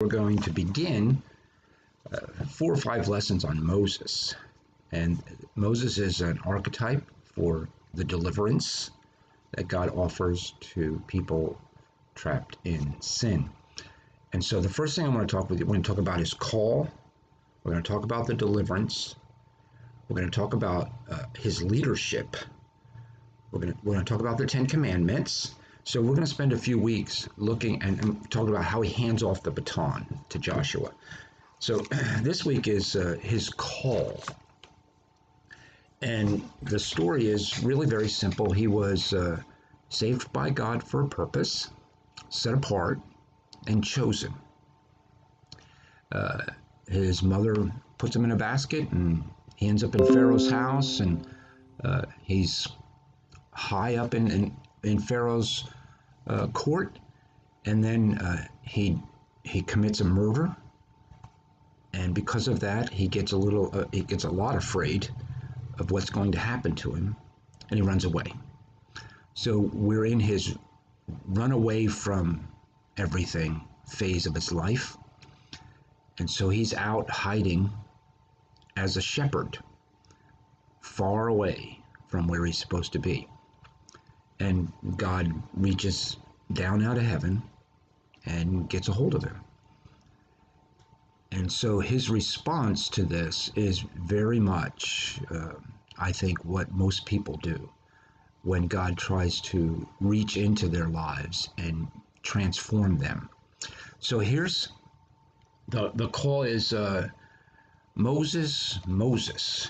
We're going to begin 4 or 5 lessons on Moses. And Moses is an archetype for the deliverance that God offers to people trapped in sin. And so the first thing I want to talk with you, we're going to talk about his call. We're going to talk about the deliverance. We're going to talk about his leadership. We're going to talk about the 10 Commandments. So we're going to spend a few weeks looking and talking about how he hands off the baton to Joshua. So this week is his call. And the story is really very simple. He was saved by God for a purpose, set apart, and chosen. His mother puts him in a basket, and he ends up in Pharaoh's house, and he's high up in Pharaoh's court, and then he commits a murder, and because of that, he gets a lot afraid of what's going to happen to him, and he runs away. So we're in his run away from everything phase of his life, and so he's out hiding as a shepherd, far away from where he's supposed to be. And God reaches down out of heaven and gets a hold of him. And so his response to this is very much, I think, what most people do when God tries to reach into their lives and transform them. So here's the call is Moses, Moses.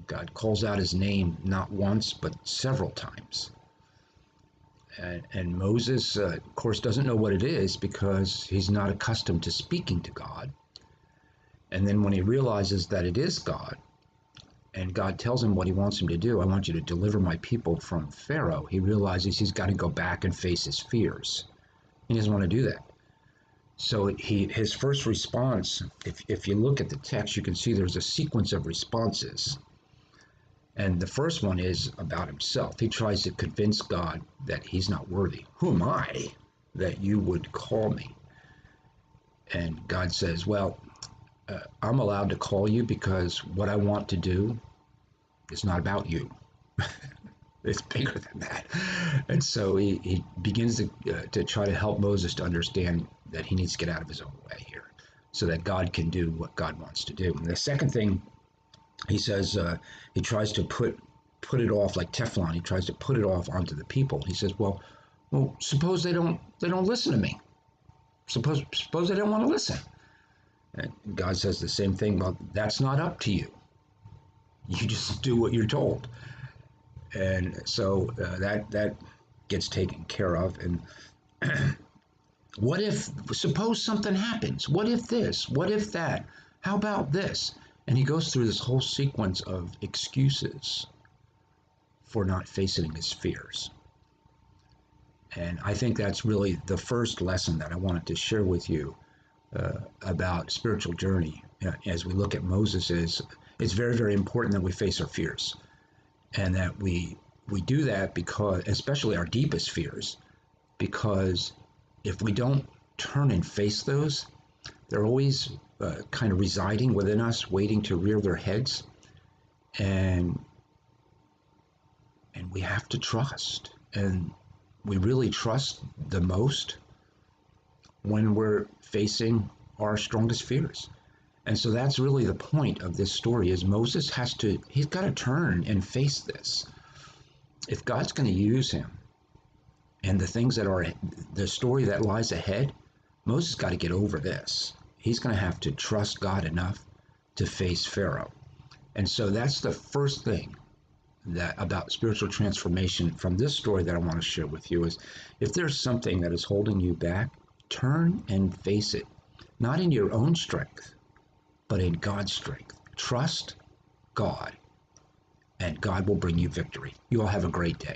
God calls out his name not once, but several times. And Moses, of course, doesn't know what it is because he's not accustomed to speaking to God. And then when he realizes that it is God, and God tells him what he wants him to do, I want you to deliver my people from Pharaoh, he realizes he's got to go back and face his fears. He doesn't want to do that. So his first response, if you look at the text, you can see there's a sequence of responses. And the first one is about himself. He tries to convince God that he's not worthy. Who am I that you would call me? And God says, well, I'm allowed to call you because what I want to do is not about you. It's bigger than that. And so he begins to try to help Moses to understand that he needs to get out of his own way here so that God can do what God wants to do. And the second thing he says, he tries to put it off like Teflon. He tries to put it off onto the people. He says, well, suppose they don't listen to me. Suppose they don't want to listen. And God says the same thing. Well, that's not up to you. You just do what you're told. And so that gets taken care of. And suppose something happens? What if this? What if that? How about this? And he goes through this whole sequence of excuses for not facing his fears. And I think that's really the first lesson that I wanted to share with you about spiritual journey. As we look at Moses, it's very, very important that we face our fears, and that we do that because, especially our deepest fears, because if we don't turn and face those, they're always kind of residing within us, waiting to rear their heads. And we have to trust. And we really trust the most when we're facing our strongest fears. And so that's really the point of this story, is Moses he's got to turn and face this. If God's going to use him and the things that are the story that lies ahead, Moses got to get over this. He's going to have to trust God enough to face Pharaoh. And so that's the first thing about spiritual transformation from this story that I want to share with you is, if there's something that is holding you back, turn and face it. Not in your own strength, but in God's strength. Trust God, and God will bring you victory. You all have a great day.